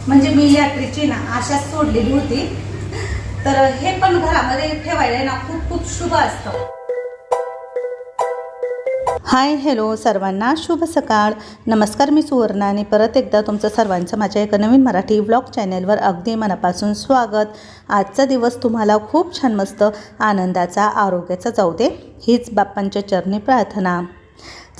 म्हणजे मी यात्रेची ना आशाच सोडलेली होती, तर हे पण घरामध्ये ठेवायला ना खूप खूप शुभ असतं. हाय हॅलो सर्वांना शुभ सकाळ. नमस्कार, मी सुवर्णा आणि परत एकदा तुमचं सर्वांचं माझ्या एका नवीन मराठी व्लॉग चॅनलवर अगदी मनापासून स्वागत. आजचा दिवस तुम्हाला खूप छान मस्त आनंदाचा आरोग्याचा जाऊ दे, हीच बाप्पांच्या चरणी प्रार्थना.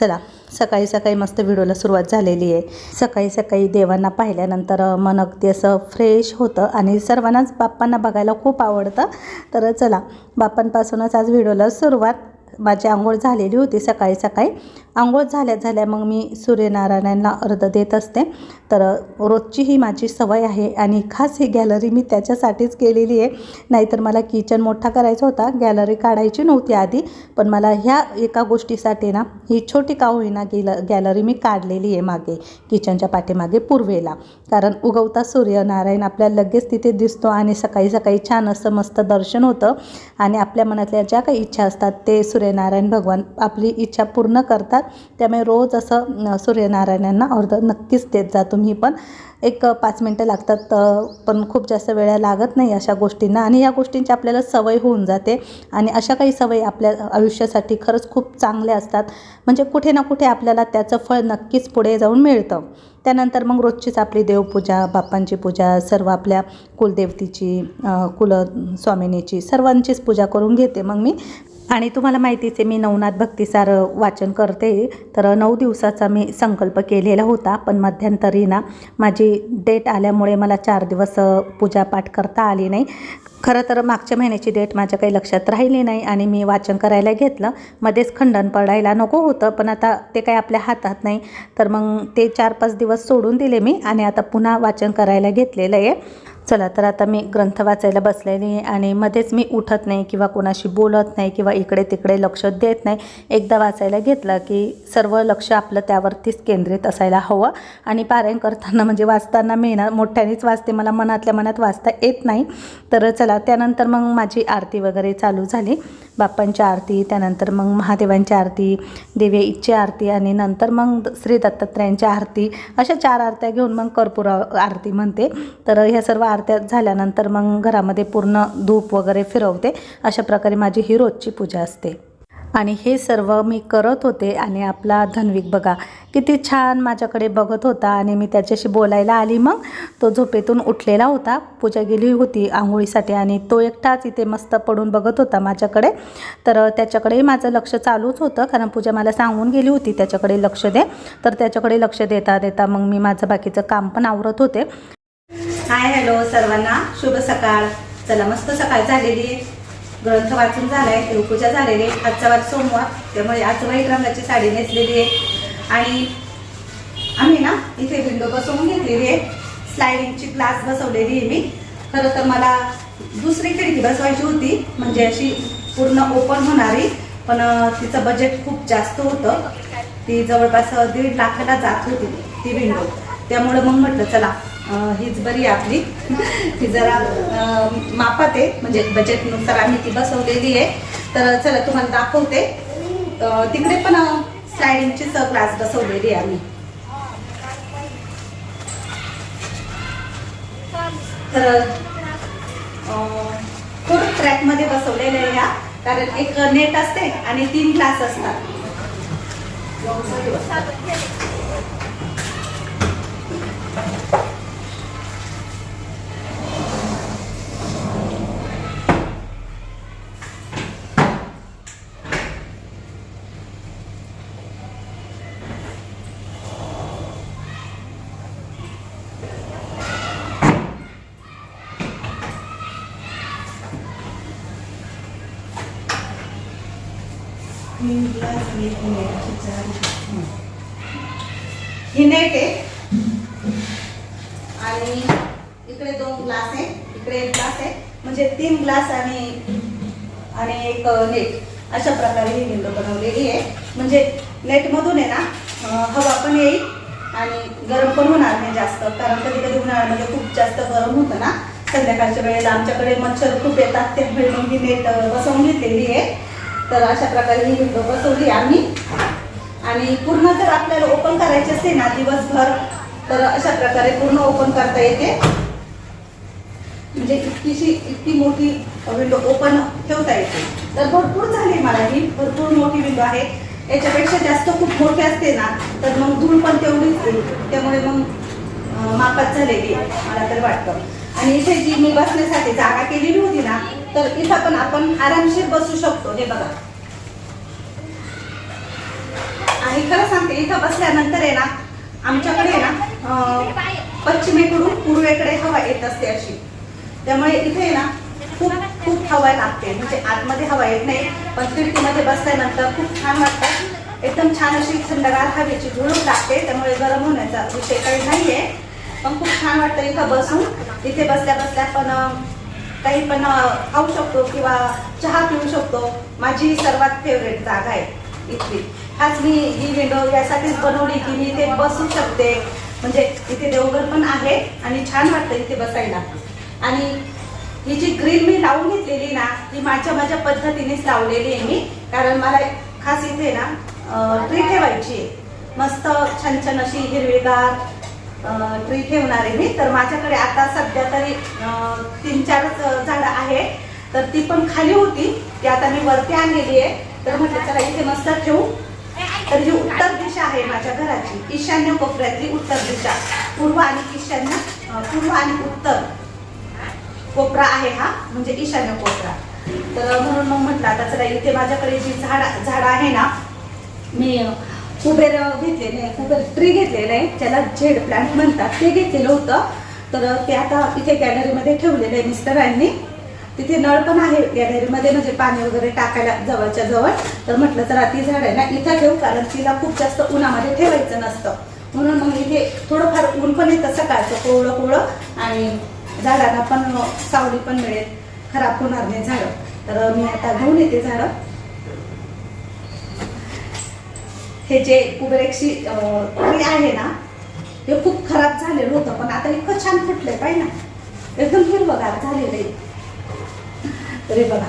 चला, सकाळी सकाळी मस्त व्हिडिओला सुरुवात झालेली आहे. सकाळी सकाळी देवांना पाहिल्यानंतर मन अगदी असं फ्रेश होतं आणि सर्वांनाच बाप्पांना बघायला खूप आवडतं. तर चला, बाप्पांपासूनच आज व्हिडिओला सुरुवात. माझी आंघोळ झालेली होती सकाळी सकाळी. आंघोळ झाल्या मग मी सूर्यनारायणांना अर्घ्य देत असते. तर रोजची ही माझी सवय आहे आणि खास ही गॅलरी मी त्याच्यासाठीच केलेली आहे. नाहीतर मला किचन मोठा करायचा होता, गॅलरी काढायची नव्हती आधी. पण मला ह्या एका गोष्टीसाठी ना ही छोटी का होईना गॅलरी मी काढलेली आहे मागे, किचनच्या पाठीमागे पूर्वेला. कारण उगवता सूर्यनारायण आपल्याला लगेच तिथे दिसतो आणि सकाळी सकाळी छान असं मस्त दर्शन होतं. आणि आपल्या मनातल्या ज्या काही इच्छा असतात ते सूर्यनारायण भगवान आपली इच्छा पूर्ण करतात. त्यामुळे रोज असं सूर्यनारायणांना अर्घ्य नक्कीच देत जा तुम्ही पण. एक 5 मिनटं लागतात, पण खूप जास्त वेळ लागत नाही अशा गोष्टींना. आणि या गोष्टींची आपल्याला सवय होऊन जाते आणि अशा काही सवयी आपल्या आयुष्यासाठी खरंच खूप चांगल्या असतात. म्हणजे कुठे ना कुठे आपल्याला त्याचं फळ नक्कीच पुढे जाऊन मिळतं. त्यानंतर मग रोजचीच आपली देवपूजा, बाप्पांची पूजा, सर्व आपल्या कुलदेवतीची, कुलस्वामिनीची सर्वांचीच पूजा करून घेते मग मी. आणि तुम्हाला माहितीच आहे मी नवनाथ भक्तिसार वाचन करते. तर 9 दिवसाचा मी संकल्प केलेला होता, पण मध्यंतरी ना माझी डेट आल्यामुळे मला 4 दिवस पूजापाठ करता आली नाही. खरं तर मागच्या महिन्याची डेट माझ्या काही लक्षात राहिली नाही आणि मी वाचन करायला घेतलं. मध्येच खंडन पडायला नको होतं, पण आता ते काही आपल्या हातात नाही. तर मग ते 4-5 दिवस सोडून दिले मी आणि आता पुन्हा वाचन करायला घेतलेलं आहे. चला, तर आता मी ग्रंथ वाचायला बसलेली आहे आणि मध्येच मी उठत नाही किंवा कोणाशी बोलत नाही किंवा इकडे तिकडे लक्ष देत नाही. एकदा वाचायला घेतलं की सर्व लक्ष आपलं त्यावरतीच केंद्रित असायला हवं. आणि पारायण करताना म्हणजे वाचताना मी ना मोठ्यानेच वाचते, मला मनातल्या मनात वाचता येत नाही. तर चला, त्यानंतर मग माझी आरती वगैरे चालू झाली. बाप्पांची आरती, त्यानंतर मग महादेवांची आरती, देवीची आरती आणि नंतर मग श्री दत्तात्रयांची आरती. अशा 4 आरत्या घेऊन मग कर्पूर आरती म्हणते. तर ह्या सर्व आरत्या झाल्यानंतर मग घरामध्ये पूर्ण धूप वगैरे फिरवते. अशा प्रकारे माझी ही रोजची पूजा असते. आणि हे सर्व मी करत होते आणि आपला धन्विक बघा किती छान माझ्याकडे बघत होता आणि मी त्याच्याशी बोलायला आली. मग तो झोपेतून उठलेला होता, पूजा गेली होती आंघोळीसाठी आणि तो एकटाच इथे मस्त पडून बघत होता माझ्याकडे. तर त्याच्याकडेही माझं लक्ष चालूच होतं, कारण पूजा मला सांगून गेली होती त्याच्याकडे लक्ष दे. तर त्याच्याकडे लक्ष देता देता मग मी माझं बाकीचं काम पण आवरत होते. हाय हॅलो सर्वांना, शुभ सकाळ. चला, मस्त सकाळ झालेली आहे. ग्रंथ वाचून झालाय, देवपूजा झालेली आहे. आजचा वार सोमवार, त्यामुळे आज व्हाईट रंगाची साडी नेसलेली आहे आणि आम्ही ना इथे विंडो बसवून घेतलेली आहे. स्लायडिंगची ग्लास बसवलेली आहे मी. खरं तर मला दुसरी खिडकी बसवायची होती, म्हणजे अशी पूर्ण ओपन होणारी, पण तिचं बजेट खूप जास्त होतं. ती जवळपास 1.5 लाखाला जात होती ती विंडो. त्यामुळं मग म्हटलं चला हीच बरी आपली. ती जरा मापात आहे, म्हणजे बजेटनुसार आम्ही ती बसवलेली आहे. तर चला तुम्हाला दाखवते. तिकडे पण स्लायडिंगची ग्लास बसवलेली आहे आम्ही. तर थोडं ट्रॅकमध्ये बसवलेलं आहे ह्या, कारण एक नेट असते आणि 3 ग्लास असतात. ही नेट आहे आणि इकडे 2 ग्लास आहे, इकडे 1 ग्लास आहे, म्हणजे 3 ग्लास आणि एक नेट. अशा प्रकारे ही विंडो बनवलेली आहे. म्हणजे नेटमधून आहे ना हवा पण येईल आणि गरम पण होणार नाही जास्त, कारण कधी कधी उन्हाळ्यामध्ये खूप जास्त गरम होतं ना संध्याकाळच्या वेळेला. आमच्याकडे मच्छर खूप येतात, त्यामुळे मग ही नेट बसवून घेतलेली आहे. तर अशा प्रकारे ही विंडो बसवली आम्ही. आणि पूर्ण जर आपल्याला ओपन करायची असते ना दिवसभर, तर अशा प्रकारे पूर्ण ओपन करता येते, म्हणजे इतकी मोठी विंडो ओपन ठेवता येते. तर भरपूर झाली मला ही भरपूर मोठी विंडो आहे. याच्यापेक्षा जास्त खूप मोठी असते ना तर मग धूळ पण तेवढीच येईल, त्यामुळे मग मापात झालेली आहे मला तर वाटतं. आणि इथे जी मी बसण्यासाठी जागा केलेली होती ना तर इथं पण आपण आरामशीर बसू शकतो. हे बघा, आणि खरं सांगते इथं बसल्यानंतर आहे ना आमच्याकडे ना पश्चिमेकडून पूर्वेकडे हवा येत असते अशी, त्यामुळे इथे ना खूप खूप हवा लागते, म्हणजे आतमध्ये हवा येत नाही, पण खिडकीमध्ये बसल्यानंतर खूप छान वाटतं. एकदम छान अशी थंडगार हवेची झुळूक लागते, त्यामुळे गरम होण्याचा विषय काही नाही आहे. पण खूप छान वाटतं इथं बसून. इथे बसल्या बसल्या पण काही पण खाऊ शकतो किंवा चहा पिऊ शकतो. माझी सर्वात फेवरेट जागा आहे इथली. खास मी ही विंडो यासाठीच बनवली की मी इथे बसू शकते, म्हणजे इथे देवघर पण आहे आणि छान वाटतं इथे बसायला. आणि ही जी ग्रिल मी लावून घेतलेली ना ती माझ्या पद्धतीनेच लावलेली आहे मी, कारण मला खास इथे ना ट्री ठेवायची आहे. मस्त छान छान अशी हिरवीगार ट्री ठेवणार आहे मी. तर माझ्याकडे आता सध्या तरी 3-4 झाडं आहे, तर ती पण खाली होती, ती आता मी वरती आणलेली आहे. तर म्हटलं चला इथे मस्त ठेवू. तर ही उत्तर दिशा आहे माझ्या घराची, ईशान्य कोपऱ्यातली उत्तर दिशा. पूर्व आणि ईशान्य, पूर्व आणि उत्तर कोपरा आहे हा, म्हणजे ईशान्य कोपरा. तर म्हणून मग म्हटलं आता चला इथे माझ्याकडे जी झाड आहे ना, मी कुबेर घेतलेले, कुबेर ट्री घेतलेलं आहे, त्याला झेड प्लांट म्हणतात, ते घेतलेलं होतं. तर ते आता इथे गॅलरीमध्ये ठेवलेलं आहे मिस्टरांनी. तिथे नळ पण आहे गॅलरीमध्ये, म्हणजे पाणी वगैरे टाकायला जवळच्या जवळ. तर म्हटलं चला ती झाड आहे ना इथं ठेवू, कारण तिला खूप जास्त उन्हामध्ये ठेवायचं नसतं, म्हणून मग इथे थोडंफार ऊन पण येतं सकाळचं कोवळं कोवळं, आणि झाडांना पण सावली पण मिळेल, खराब होणार नाही झाडं. तर मी आता घेऊन येते झाडं. हे जे कुबेरेक्सी ट्री आहे ना हे खूप खराब झालेलं होतं, पण आता इतकं छान फुटलंय पाहिजे ना, एकदम हिरवगार झालेलं आहे. तरी बघा,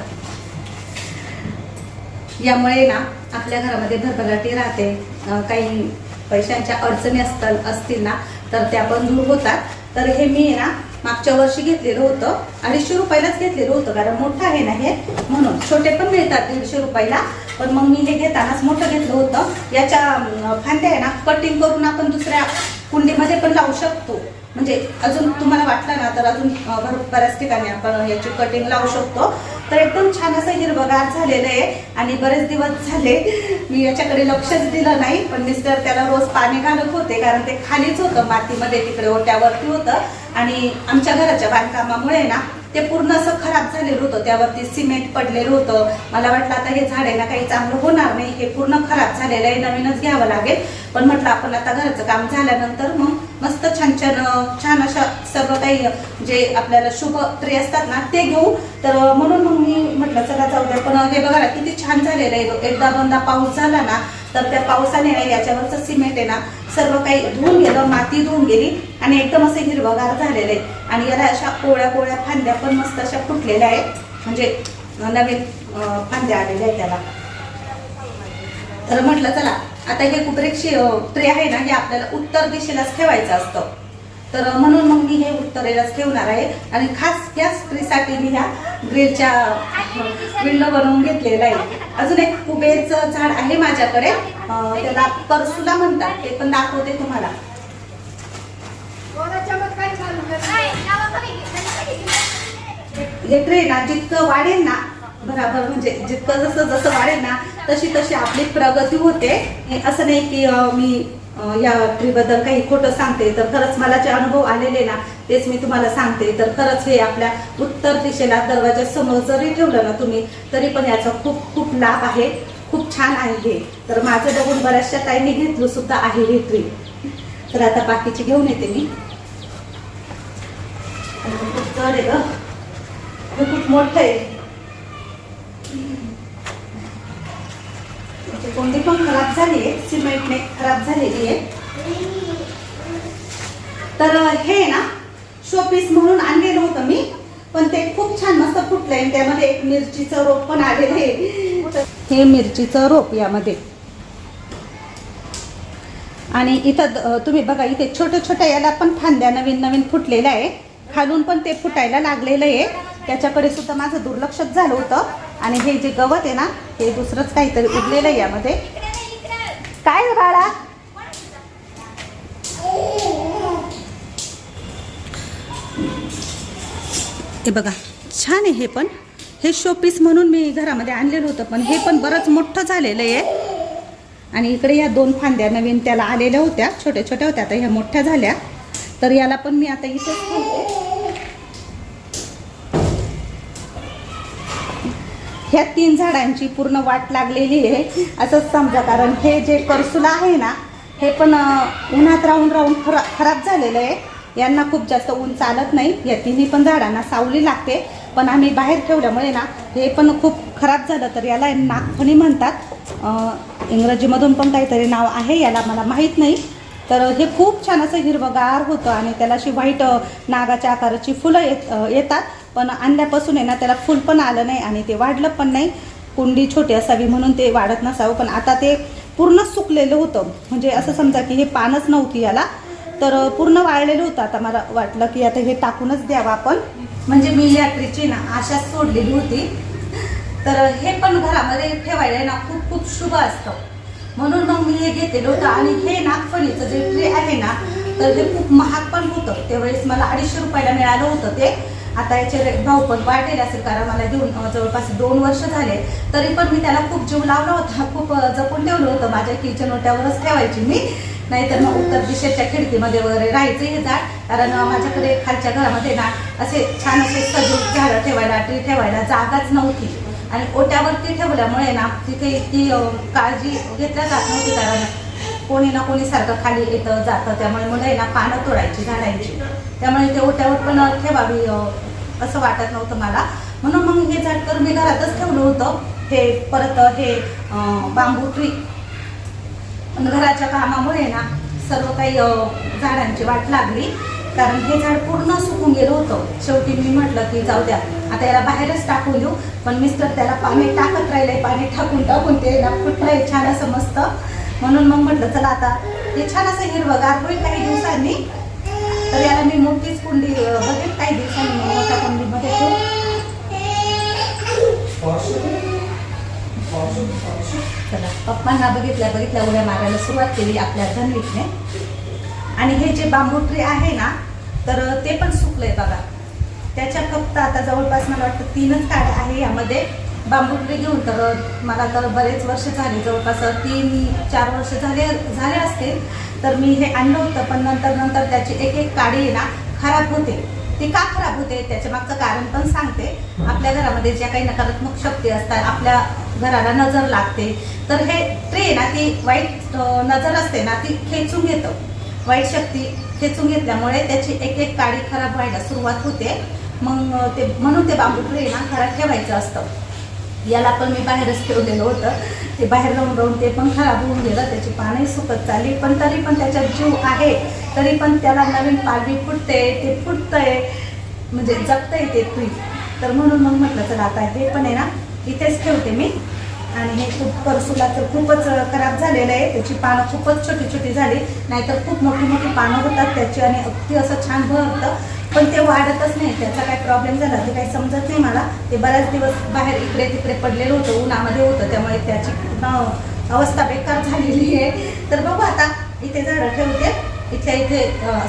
यामुळे ना आपल्या घरामध्ये भरभराटी राहते. काही पैशांच्या अडचणी असतील ना तर त्या पण दूर होतात. तर हे मी ना मागच्या वर्षी घेतलेलं होतं, 250 रुपयालाच घेतलेलं होतं, कारण मोठं आहे ना हे, म्हणून. छोटे पण मिळतात 150 रुपयाला, पण मग मी हे घेतानाच मोठं घेतलं होतं. याच्या फांद्या आहे ना कटिंग करून आपण दुसऱ्या कुंडीमध्ये पण लावू शकतो, म्हणजे अजून तुम्हाला वाटलं ना तर अजून बऱ्याच ठिकाणी आपण याची कटिंग लावू शकतो. तर एकदम छान असं हिरवगार झालेलं आहे. आणि बरेच दिवस झाले मी याच्याकडे लक्षच दिलं नाही, पण मिस्टर त्याला रोज पाणी घालत होते, कारण ते खालीच होतं मातीमध्ये, तिकडे ओट्यावरती होतं. आणि आमच्या घराच्या बांधकामामुळे ना ते पूर्ण असं खराब झालेलं होतं, त्यावरती सिमेंट पडलेलं होतं. मला वाटलं आता हे झाड आहे ना काही चांगलं होणार नाही, हे पूर्ण खराब झालेलं आहे, नवीनच घ्यावं लागेल. पण म्हटलं आपण आता घराचं काम झाल्यानंतर मग मस्त छान अशा सर्व काही जे आपल्याला शुभ ट्री असतात ना ते घेऊ. तर म्हणून मग मी म्हटलं चला जाऊ द्या. पण हे बघा किती छान झालेलं आहे. एकदा दोनदा पाऊस झाला ना तर त्या पावसाने याच्यावरचं सिमेंट आहे ना सर्व काही धुवून गेलं, माती धुवून गेली, आणि एकदम असं हिरवगार झालेलं आहे. आणि याला अशा कोवळ्या फांद्या पण मस्त अशा फुटलेल्या आहेत, म्हणजे नवीन फांद्या आलेल्या आहेत त्याला. तर म्हटलं चला आता हे कुबेरेक्सी ट्री आहे ना हे आपल्याला उत्तर दिशेलाच ठेवायचं असतं, तर म्हणून मग मी हे उत्तरेलाच ठेवणार आहे. आणि खास याच ट्रीसाठी मी ह्या ग्रिलच्या विंडो बनवून घेतलेला आहे. अजून एक कुबेरचं झाड आहे माझ्याकडे, त्याला परसुला म्हणतात, ते पण दाखवते तुम्हाला. हे ट्री ना जितकं वाढेल ना बराबर, म्हणजे जितकं जसं वाढेल ना तशी आपली प्रगती होते. असं नाही की मी या ट्रीबद्दल काही खोटं सांगते, तर खरंच मला जे अनुभव आलेले ना तेच मी तुम्हाला सांगते. तर खरंच हे आपल्या उत्तर दिशेला दरवाजासमोर जरी ठेवलं ना तुम्ही तरी पण याचा खूप लाभ आहे, खूप छान आहे हे. तर माझं बघून बऱ्याचशा ताईंनी घेतलं सुद्धा आहे हे ट्री. तर आता बाकीची घेऊन येते मी. खूप जड आहे ग, खूप मोठं आहे. कोणती पण खराब झाली आहे, सिमेंटने खराब झालेली आहे. तर हे ना शो पीस म्हणून आणलेलं होतं मी, पण ते खूप छान मस्त फुटलंय. त्यामध्ये एक मिरचीचं रोप पण आलेलं आहे. हे मिरचीचं रोप यामध्ये. आणि इथं तुम्ही बघा, इथे छोट्या छोट्या याला पण फांद्या नवीन नवीन फुटलेल्या आहे, खालून पण ते फुटायला लागलेलं आहे. त्याच्याकडे सुद्धा माझं दुर्लक्षच झालं होतं. आणि हे जे गवत आहे ना, हे दुसरंच काहीतरी उगलेलं आहे यामध्ये. काय बाळा? हे बघा, छान आहे. हे पण हे शोपीस म्हणून मी घरामध्ये आणलेलं होतं, पण हे पण बरंच मोठं झालेलं आहे. आणि इकडे या 2 फांद्या नवीन त्याला आलेल्या होत्या, छोट्या छोट्या होत्या, आता ह्या मोठ्या झाल्या. तर याला पण मी आता इथेच ठेवते. ह्या 3 झाडांची पूर्ण वाट लागलेली आहे असंच समजा. कारण हे जे करसुला आहे ना, हे पण उन्हात राहून राहून खराब झालेलं आहे. यांना खूप जास्त ऊन चालत नाही. या 3 पण झाडांना सावली लागते, पण आम्ही बाहेर ठेवल्यामुळे ना हे पण खूप खराब झालं. तर याला नागफणी म्हणतात. इंग्रजीमधून पण काहीतरी नाव आहे याला, मला माहीत नाही. तर हे खूप छान असं हिरवगार होतं आणि त्याला अशी व्हाईट नागाच्या आकाराची फुलं येतात. पण आणल्यापासून आहे ना त्याला फुल पण आलं नाही आणि ते वाढलं पण नाही. कुंडी छोटी असावी म्हणून ते वाढत नसावं, पण आता ते पूर्ण सुकलेलं होतं. म्हणजे असं समजा की हे पानच नव्हती याला, तर पूर्ण वाळलेलं होतं. आता मला वाटलं की आता हे टाकूनच द्यावं आपण. म्हणजे मी यात्रेची ना आशाच सोडलेली होती. तर हे पण घरामध्ये ठेवायला ना खूप खूप शुभ असतं, म्हणून मग मी हे घेतलेलं होतं. आणि हे नागफणीचं जे ट्रे आहे ना, तर हे खूप महाग पण होतं. त्यावेळेस मला 250 रुपयाला मिळालं होतं ते. आता याचे भाव पण वाढलेले असेल, कारण मला घेऊन जवळपास 2 वर्ष झाले. तरी पण मी त्याला खूप जीव लावला होता, खूप जपून ठेवलं होतं. माझ्या किचन ओट्यावरच ठेवायची मी, नाहीतर मग उत्तर दिशेच्या खिडकीमध्ये वगैरे राहायचं हे झाड. कारण माझ्याकडे खालच्या घरामध्ये ना असे छान असे सजून झाडं ठेवायला, ट्री ठेवायला जागाच नव्हती. आणि ओट्यावरती ठेवल्यामुळे ना तिथे इतकी काळजी घेतल्या जात नव्हती, कारण कोणी ना कोणी सारखं खाली येतं जातं. त्यामुळे मुलं आहे ना पानं तोडायची झाडांची, त्यामुळे ते ओट्यावर पण ठेवावी असं वाटत नव्हतं मला. म्हणून मग हे झाड तर मी घरातच ठेवलं होतं. हे परत हे बांबू ट्री, पण घराच्या कामामुळे ना सर्व काही झाडांची वाट लागली. कारण हे झाड पूर्ण सुकून गेलं होतं. शेवटी मी म्हटलं की जाऊ द्या, आता याला बाहेरच टाकून देऊ. पण मिस्टर त्याला पाणी टाकत राहिले, पाणी टाकून टाकून ते ना फुटलंय छान असं मस्त. म्हणून मग म्हटलं चला आता हे छान असं हिरवगार होईल काही दिवसांनी. तर याला मी मोठीच कुंडी बघेल काही दिवसांनी, मोठ्या कुंडीमध्ये ठेवू. चला, पप्पांना बघितल्या उड्या मारायला सुरुवात केली आपल्या धनवीतने. आणि हे जे बांबू ट्री आहे ना, तर ते पण सुकलंय बघा. त्याच्या फक्त आता जवळपास मला वाटतं 3च काड्या आहे यामध्ये. बांबू ट्री घेऊन तर मला तर बरेच वर्ष झाली, जवळपास 3-4 वर्ष झाले असतील. तर मी हे आणलं होतं, पण नंतर त्याची एक काडी ना खराब होते. ती का खराब होते त्याच्या मागचं कारण पण सांगते. आपल्या घरामध्ये ज्या काही नकारात्मक शक्ती असतात, आपल्या घराला नजर लागते, तर हे ट्रे ना ती वाईट नजर असते ना ती खेचून घेतं. वाईट शक्ती खेचून घेतल्यामुळे त्याची एक काडी खराब व्हायला सुरुवात होते. मग ते म्हणून ते बांबू ट्रे ना घरात ठेवायचं असतं. याला पण मी बाहेरच ठेवलेलं होतं. ते बाहेर राहून ते पण खराब होऊन गेलं, त्याची पानंही सुकत चालली. पण तरी पण त्याच्यात जीव आहे, तरी पण त्याला नवीन पालवी फुटते, ते फुटतंय, म्हणजे जगतंय ते ट्री. तर म्हणून मग म्हटलं चला आता हे पण आहे ना इथेच ठेवते मी. आणि हे खूप करसुला तर खूपच खराब झालेलं आहे. त्याची पानं खूपच छोटी छोटी झाली, नाहीतर खूप मोठी मोठी पानं होतात त्याची आणि अगदी असं छान भरतं. पण ते वाढतच नाही. त्याचा काय प्रॉब्लेम झाला ते काही समजत नाही मला. ते बऱ्याच दिवस बाहेर इकडे तिकडे पडलेलं होतं, उन्हामध्ये होतं, त्यामुळे त्याची पूर्ण अवस्था बेकार झालेली आहे. तर बघू आता इथे झाडं ठेवते. इथल्या इथे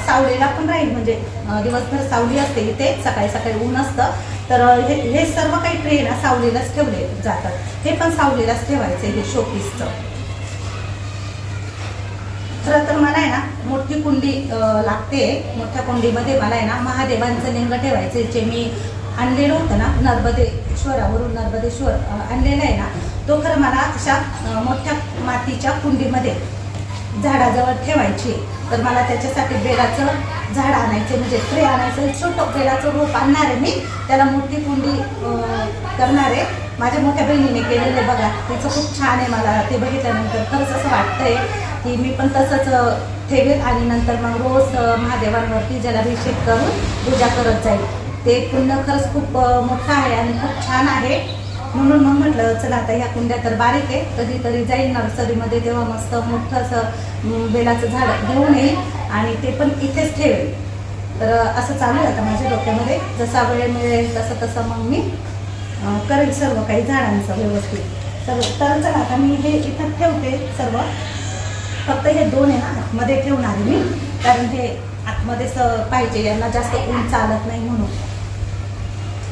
सावलीला पण राहील, म्हणजे दिवसभर सावली असते इथे, सकाळी सकाळी ऊन असतं. तर हे सर्व काही ट्रे ना सावलीलाच ठेवले जातात. हे पण सावलीलाच ठेवायचं हे शोपीसचं. खरं तर मला आहे ना मोठी कुंडी लागते. मोठ्या कुंडीमध्ये मला आहे ना महादेवांचं लिंग ठेवायचं, जे मी आणलेलं होतं ना नर्मदेश्वरावरून, नर्मदेश्वर आणलेलं आहे ना, तो खरं मला अशा मोठ्या मातीच्या कुंडीमध्ये झाडाजवळ ठेवायची. तर मला त्याच्यासाठी बेलाचं झाड आणायचं, म्हणजे ट्रे आणायचं, छोटं बेलाचं रोप आणणार आहे मी. त्याला मोठी कुंडी करणार आहे. माझ्या मोठ्या बहिणीने केलेलं बघा, तिचं खूप छान आहे. मला ते बघितल्यानंतर खरंच असं वाटतंय की मी पण तसंच ठेवेल आणि नंतर मग रोज महादेवांवरती जलाभिषेक करून पूजा करत जाईल. ते पुण्य खरंच खूप मोठं आहे आणि खूप छान आहे. म्हणून मग म्हटलं चला आता या कुंड्या तर बारीक आहे, कधीतरी जाईल नर्सरीमध्ये तेव्हा मस्त मोठं असं बेलाचं झाड घेऊन येईल आणि ते पण इथेच ठेवेल. तर असं चालू आहे आता माझ्या डोक्यामध्ये. जसा वेळ मिळेल तसं तसं मग मी करेल सर्व काही झाडांचं व्यवस्थित. तर चला आता मी हे इथं ठेवते सर्व. फक्त हे 2 आहे ना आतमध्ये ठेवणार मी, कारण हे आतमध्येच पाहिजे, यांना जास्त ऊन चालत नाही म्हणून.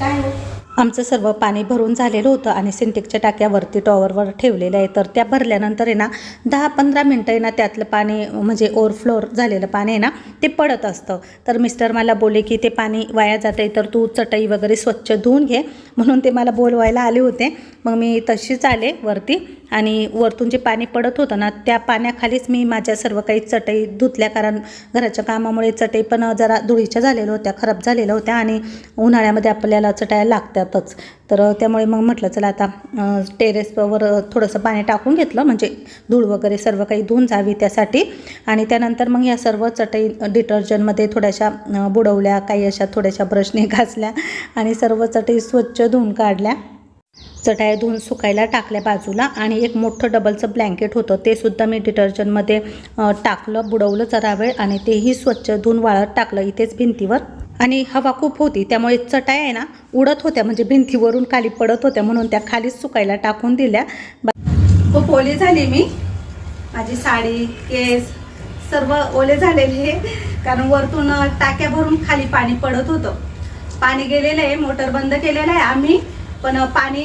काय हो, आमचं सर्व पाणी भरून झालेलं होतं आणि सिंटेक्सच्या टाक्यावरती टॉवरवर ठेवलेलं आहे. तर त्या भरल्यानंतर आहे ना 10-15 मिनटं आहे ना त्यातलं पाणी म्हणजे ओव्हरफ्लोर झालेलं पाणी आहे ना ते पडत असतं. तर मिस्टर मला बोलले की ते पाणी वाया जात आहे, तर तू चटई वगैरे स्वच्छ धुवून घे, म्हणून ते मला बोलवायला आले होते. मग मी तशीच आले वरती आणि वरतून जे पाणी पडत होतं ना त्या पाण्याखालीच मी माझ्या सर्व काही चटई धुतल्या, कारण घराच्या कामामुळे चटई पण जरा धुळीच्या झालेल्या होत्या, खराब झालेल्या होत्या आणि उन्हाळ्यामध्ये आपल्याला चटया लागतातच. तर त्यामुळे मग म्हटलं चला आता टेरेसवर थोडंसं पाणी टाकून घेतलं, म्हणजे धूळ वगैरे सर्व काही धुवून जावी त्यासाठी. आणि त्यानंतर मग या सर्व चटई डिटर्जंटमध्ये थोड्याशा बुडवल्या, काही अशा थोड्याशा ब्रशने घासल्या आणि सर्व चटई स्वच्छ धुवून काढल्या. चटया धुवून सुकायला टाकल्या बाजूला. आणि एक मोठं डबलचं ब्लँकेट होतं ते सुद्धा मी डिटर्जंटमध्ये टाकलं, बुडवलं जरा वेळ आणि तेही स्वच्छ धुवून वाळत टाकलं इथेच भिंतीवर. आणि हवा खूप होती त्यामुळे चटया आहे ना उडत होत्या, म्हणजे भिंतीवरून खाली पडत होत्या, म्हणून त्या खालीच सुकायला टाकून दिल्या. खूप ओली झाली मी, माझी साडी केस सर्व ओले झालेले, कारण वरतून टाक्या भरून खाली पाणी पडत होतं. पाणी गेलेलं आहे, मोटर बंद केलेलं आहे आम्ही, पण पाणी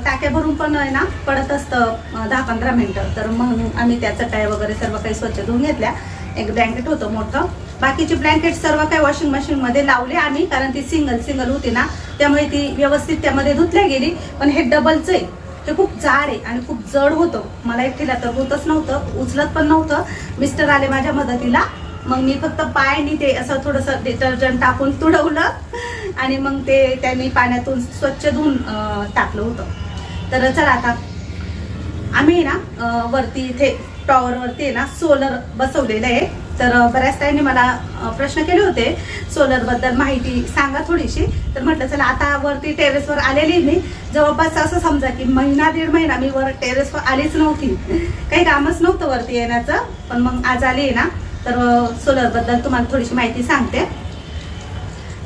टाक्या भरून पण आहे ना पडत असतं 10-15 मिनटं. तर मग आम्ही त्या चटया वगैरे सर्व काही स्वच्छ धुवून घेतल्या. एक ब्लँकेट होतं मोठं, बाकीचे ब्लँकेट सर्व काही वॉशिंग मशीनमध्ये लावले आम्ही, कारण ती सिंगल होती ना त्यामुळे ती व्यवस्थित त्यामध्ये धुतल्या गेली. पण हे डबलचं आहे, हे खूप जाड आहे आणि खूप जड होतं, मला एकटीला तर होतच नव्हतं, उचलत पण नव्हतं. मिस्टर आले माझ्या मदतीला, मग मी फक्त पायाने ते असं थोडंसं डिटर्जंट टाकून तुडवलं आणि मग ते त्यांनी पाण्यातून स्वच्छ धुवून टाकलं होतं. तर चला आता आम्ही ना वरती इथे टॉवरवरती आहे ना सोलर बसवलेलं आहे. तर बऱ्याच ताईंनी मला प्रश्न केले होते सोलरबद्दल माहिती सांगा थोडीशी. तर म्हटलं चला आता वरती टेरेसवर आलेली मी, जवळपास असं समजा की 1-1.5 महिना मी वर टेरेसवर आलीच नव्हती, काही कामच नव्हतं वरती येण्याचं. पण मग आज आली आहे ना, तर सोलरबद्दल तुम्हाला थोडीशी माहिती सांगते.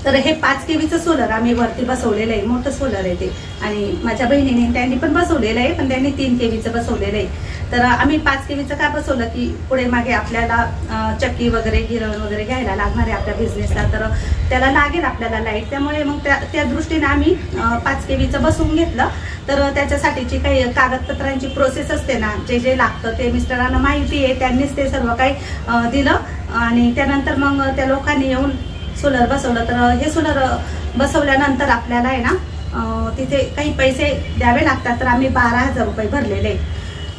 तर हे 5 केवीचं सोलर आम्ही वरती बसवलेलं आहे, मोठं सोलर आहे ते. आणि माझ्या बहिणीने त्यांनी पण बसवलेलं आहे, पण त्यांनी 3 केवीचं बसवलेलं आहे. तर आम्ही 5 केवीचं का बसवलं की पुढे मागे आपल्याला चक्की वगैरे गिरण वगैरे घ्यायला लागणार आहे आपल्या बिझनेसला, तर त्याला लागेल आपल्याला लाईट. त्यामुळे मग त्या दृष्टीने आम्ही 5 केवीचं बसवून घेतलं. तर त्याच्यासाठीची काही कागदपत्रांची प्रोसेस असते ना, जे जे लागतं ते मिस्टरांना माहिती आहे, त्यांनीच ते सर्व काही दिलं. आणि त्यानंतर मग त्या लोकांनी येऊन सोलर बसवलं. तर हे सोलर बसवल्यानंतर आपल्याला आहे ना तिथे काही पैसे द्यावे लागतात. तर आम्ही 12,000 रुपये भरलेले,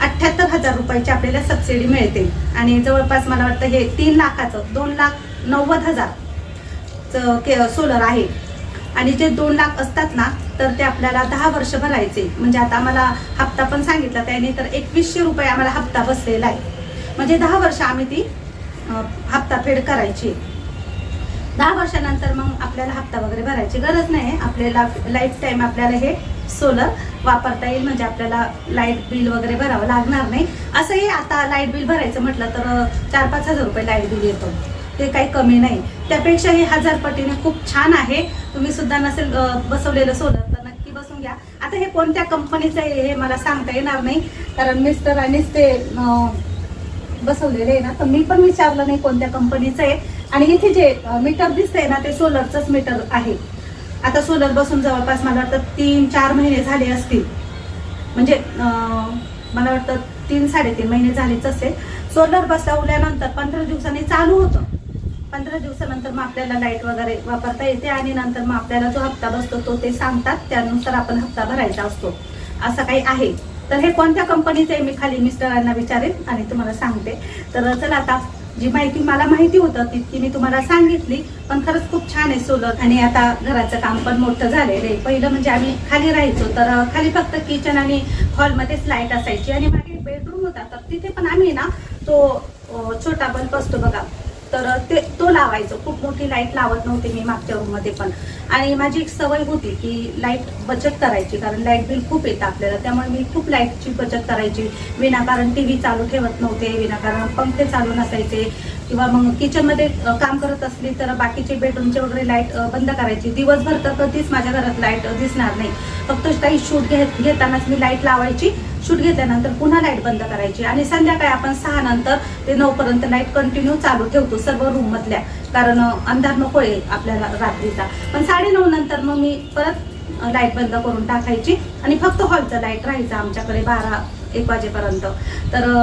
78,000 रुपयाची आपल्याला सबसिडी मिळते. आणि जवळपास मला वाटतं हे 3 लाखाचं 2,90,000 सोलर आहे. आणि जे 2 लाख असतात ना तर ते आपल्याला 10 वर्ष भरायचे. म्हणजे आता आम्हाला हप्ता पण सांगितला त्याने, तर 2100 रुपये आम्हाला हप्ता बसलेला आहे. म्हणजे 10 वर्ष आम्ही ती हप्ता फेड करायची. 10 वर्षानंतर मग आपल्याला हप्ता वगैरे भरायची गरज नाही, आपल्याला लाईफ टाईम आपल्याला हे सोलर वापरता येईल. म्हणजे आपल्याला लाईट बिल वगैरे भरावं लागणार नाही. असंही आता लाईट बिल भरायचं म्हटलं तर 4-5 हजार रुपये लाईट बिल येतं, ते काही कमी नाही. त्यापेक्षा हे 1000 पटीने खूप छान आहे. तुम्ही सुद्धा नसेल बसवलेलं सोलर तर नक्की बसून घ्या. आता हे कोणत्या कंपनीचं आहे हे मला सांगता येणार नाही, कारण मिस्टरांनीच ते बसवलेले आहे ना, तर मी पण विचारलं नाही कोणत्या कंपनीचं आहे. आणि इथे जे मीटर दिसतंय ना ते सोलरचंच मीटर आहे. आता सोलर बसून जवळपास मला वाटतं 3-4 महिने झाले असतील, म्हणजे मला वाटतं 3-3.5 महिने झालेच असेल. सोलर बसवल्यानंतर 15 दिवसांनी चालू होतं. 15 दिवसानंतर मग आपल्याला लाईट वगैरे वापरता येते. आणि नंतर मग आपल्याला जो हप्ता बसतो तो ते सांगतात, त्यानुसार आपण हप्ता भरायचा असतो, असं काही आहे. तर हे कोणत्या कंपनीचं आहे मी खाली मिस्टरांना विचारेन आणि तुम्हाला सांगते. तर चला आता जी माहिती मला माहिती होतं तितकी मी तुम्हाला सांगितली. पण खरंच खूप छान आहे सोलर. आणि आता घराचं काम पण मोठं झालेलं आहे. पहिलं म्हणजे आम्ही खाली राहायचो, तर खाली फक्त किचन आणि हॉलमध्येच लाईट असायची. आणि मागे बेडरूम होता, तर तिथे पण आम्ही ना तो छोटा बल्ब असतो बघा, तर तो लावायचं. खूप मोठी लाईट लावत नव्हते मी मागच्या रूममध्ये पण. आणि माझी एक सवय होती की लाईट बचत करायची, कारण लाईट बिल खूप येतं आपल्याला, त्यामुळे मी खूप लाईटची बचत करायची. विनाकारण TV चालू ठेवत नव्हते, विनाकारण पंखे चालू नसायचे, किंवा मग किचनमध्ये काम करत असली तर बाकीचे बेडरूमचे वगैरे लाईट बंद करायची. दिवसभर तर कधीच माझ्या घरात लाईट दिसणार नाही. फक्त काही शूट घेतानाच मी लाईट लावायची, शूट घेतल्यानंतर पुन्हा लाईट बंद करायची. आणि संध्याकाळी आपण 6 नंतर ते 9 पर्यंत लाईट कंटिन्यू चालू ठेवतो सर्व रूम मधल्या, कारण अंधार नको आहे आपल्याला रात्रीचा. पण 9:30 नंतर मग मी परत लाईट बंद करून टाकायची आणि फक्त हॉलचं लाईट राहायचं आमच्याकडे 12-1 वाजेपर्यंत. तर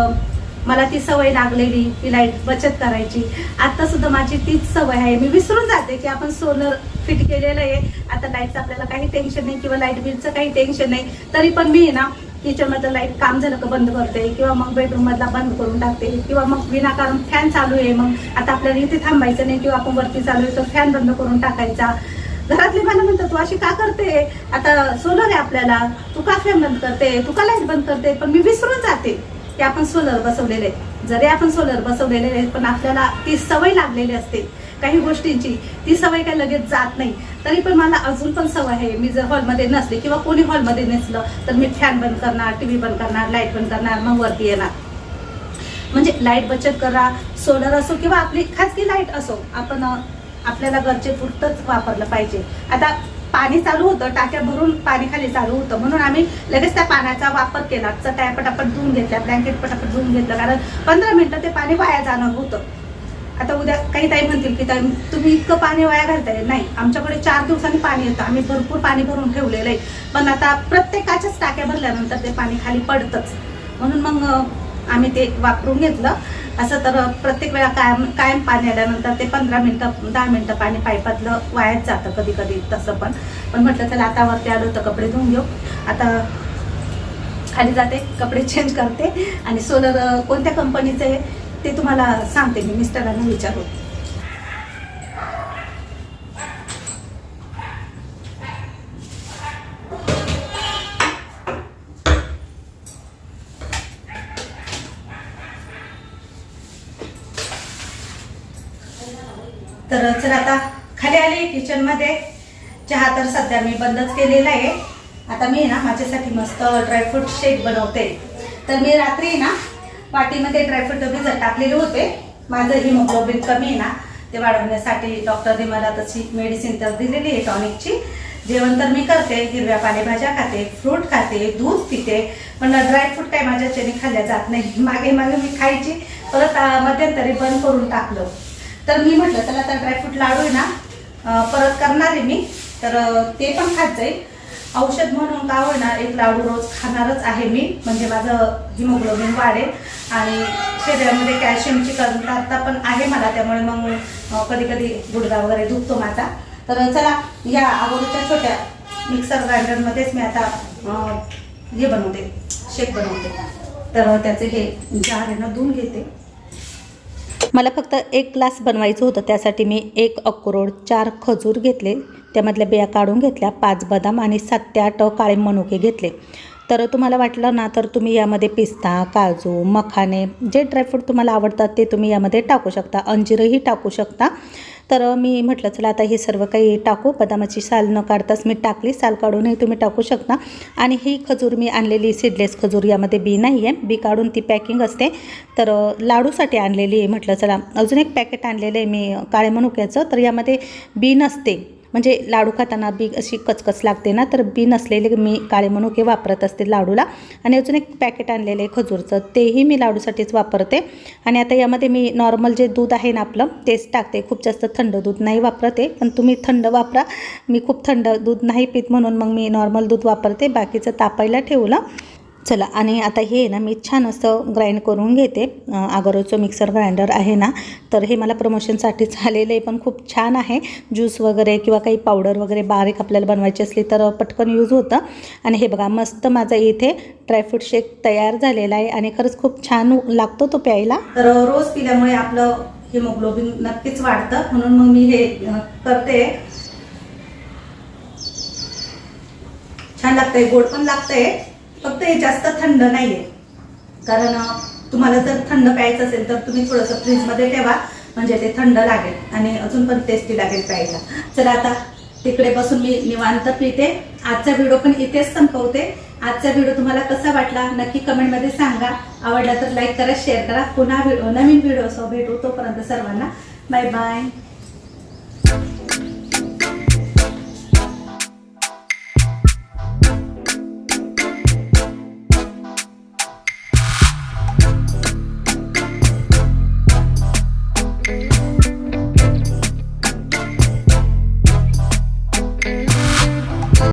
मला ती सवय लागलेली की लाईट बचत करायची. आता सुद्धा माझी तीच सवय आहे. मी विसरून जाते की आपण सोलर फिट केलेलं आहे, आता लाईटचं आपल्याला काही टेन्शन नाही किंवा लाईट बिलचं काही टेन्शन नाही. तरी पण मी ना किचनमधलं लाईट काम झालं का बंद करते, किंवा मग बेडरूम मधला बंद करून टाकते, किंवा मग विनाकारण फॅन चालू आहे, मग आता आपल्याला इथे थांबायचं नाही, किंवा आपण वरती चालू आहे तर फॅन बंद करून टाकायचा. घरातले मला म्हणतात तू अशी का करते, आता सोलर आहे आपल्याला, तू का फॅन बंद करते, तू का लाईट बंद करते. पण मी विसरून जाते की आपण सोलर बसवलेले आहे. जरी आपण सोलर बसवलेले आहेत पण आपल्याला ती सवय लागलेली असते काही गोष्टींची, ती सवय काही लगेच जात नाही. तरी पण मला अजून पण सवय आहे, मी जर हॉलमध्ये नसले किंवा कोणी हॉलमध्ये नसलं तर मी फॅन बंद करणार, TV बंद करणार, लाईट बंद करणार, मग वरती येणार. म्हणजे लाईट बचत करा, सोलर असो किंवा आपली खाजगी लाईट असो, आपण आपल्याला गरजे पुरतच वापरलं पाहिजे. आता पाणी चालू होतं, टाक्या भरून पाणी खाली चालू होतं, म्हणून आम्ही लगेच त्या पाण्याचा वापर केला. चटया पटापट धुवून घेतल्या, ब्लँकेट पटापट धुवून घेतलं, कारण 15 मिनिटं ते पाणी वाया जाणं होतं. आता उद्या काही ताई म्हणतील की ताई तुम्ही इतकं पाणी वाया घालताय. नाही, आमच्याकडे 4 दिवसांनी पाणी येतं, आम्ही भरपूर पाणी भरून ठेवलेलं आहे. पण आता प्रत्येकाच्याच टाक्या भरल्यानंतर ते पाणी खाली पडतंच, म्हणून मग आम्ही ते वापरून घेतलं. असं तर प्रत्येक वेळा कायम पाणी आल्यानंतर ते 15 मिनिटं 10 मिनिटं पाणी पाईपातलं वायाच जातं कधी कधी तसं. पण म्हटलं चला आता वरती आलो तर कपडे धुवून घेऊ. आता खाली जाते, कपडे चेंज करते, आणि सोलर कोणत्या कंपनीचं आहे ते तुम्हाला सांगते मी, मिस्टरांना विचारू. तर चला आता खाली आली किचनमध्ये. चहा तर सध्या मी बंदच केलेला आहे. आता मी ना माझ्यासाठी मस्त ड्रायफ्रूट शेक बनवते. तर मी रात्री ना वाटीमध्ये ड्रायफ्रूट भिजत टाकलेले होते. माझं हिमोग्लोबिन कमी आहे ना, ते वाढवण्यासाठी डॉक्टरने मला तशी मेडिसिन तर दिलेली आहे टॉनिकची. जेवण तर मी करते, हिरव्या पालेभाज्या खाते, फ्रूट खाते, दूध पिते, पण ड्रायफ्रूट काय माझ्याच्याने खाल्ल्या जात नाही. मागे मी खायची, परत मध्यंतरी बंद करून टाकलं. तर मी म्हटलं चला आता ड्रायफ्रूट लाडू आहे ना परत करणार आहे मी, तर ते पण खात जाईल. औषध म्हणून का होईना एक लाडू रोज खाणारच आहे मी, म्हणजे माझं हिमोग्लोबिन वाढेल आणि शरीरामध्ये कॅल्शियमची कमतरता पण आहे मला, त्यामुळे मग कधी कधी गुडघा वगैरे दुखतो माझा. तर चला या अगोदरच्या छोट्या मिक्सर ग्राइंडरमध्येच मी आता हे बनवते, शेक बनवते. तर त्याचे हे जार आहे ना धुवून घेते. मला फक्त 1 ग्लास बनवायचं होतं, त्यासाठी मी 1 अक्रोड, 4 खजूर घेतले, त्यामधल्या बिया काढून घेतल्या, 5 बदाम आणि 7 ते 8 काळे मनुके घेतले. तर तुम्हाला वाटलं ना तर तुम्ही यामध्ये पिस्ता, काजू, मखाने, जे ड्रायफ्रूट तुम्हाला आवडतात ते तुम्ही यामध्ये टाकू शकता, अंजीरही टाकू शकता. तर मी म्हटलं चला आता हे सर्व काही टाकू. बदामाची साल न काढताच मी टाकली, साल काढूनही तुम्ही टाकू शकता. आणि ही खजूर मी आणलेली सीडलेस खजूर, यामध्ये बी नाही आहे, बी काढून ती पॅकिंग असते. तर लाडूसाठी आणलेली आहे. म्हटलं चला अजून एक पॅकेट आणलेलं आहे मी काळे मनुक्याचं, तर यामध्ये बी नसते, म्हणजे लाडू खाताना बी अशी कचकच लागते ना, तर बी नसलेले मी काळे मनुके वापरत असते लाडूला. आणि अजून एक पॅकेट आणलेलं आहे खजूरचं, तेही मी लाडूसाठीच वापरते. आणि आता यामध्ये मी नॉर्मल जे दूध आहे ना आपलं तेच टाकते, खूप जास्त थंड दूध नाही वापरते, पण तुम्ही थंड वापरा. मी खूप थंड दूध नाही पित म्हणून मग मी नॉर्मल दूध वापरते, बाकीचं तापायला ठेवलं. चला, आणि आता हे ना मी छान असं ग्राइंड करून घेते. आगरोचं मिक्सर ग्राइंडर आहे ना, तर हे मला प्रमोशनसाठीच आलेलं आहे, पण खूप छान आहे. ज्यूस वगैरे किंवा काही पावडर वगैरे बारीक आपल्याला बनवायची असली तर पटकन यूज होतं. आणि हे बघा मस्त माझा इथे ड्रायफ्रूट शेक तयार झालेला आहे आणि खरंच खूप छान लागतो तो प्यायला. तर रोज पिल्यामुळे आपलं हिमोग्लोबिन नक्कीच वाढतं, म्हणून मग मी हे करते. छान लागतंय, गोड पण लागतंय, फक्त हे जास्त थंड नाहीये. कारण तुम्हाला जर थंड प्यायचं असेल तर तुम्ही थोडंसं फ्रीजमध्ये ठेवा, म्हणजे ते थंड लागेल आणि अजून पण टेस्टी लागेल प्यायला. चला आता तिकडे बसून मी निवांत पिते. आजचा व्हिडिओ पण इथेच संपवते. आजचा व्हिडिओ तुम्हाला कसा वाटला नक्की कमेंटमध्ये सांगा. आवडला तर लाईक करा, शेअर करा. पुन्हा नवीन व्हिडिओसह भेटू. तोपर्यंत सर्वांना बाय बाय.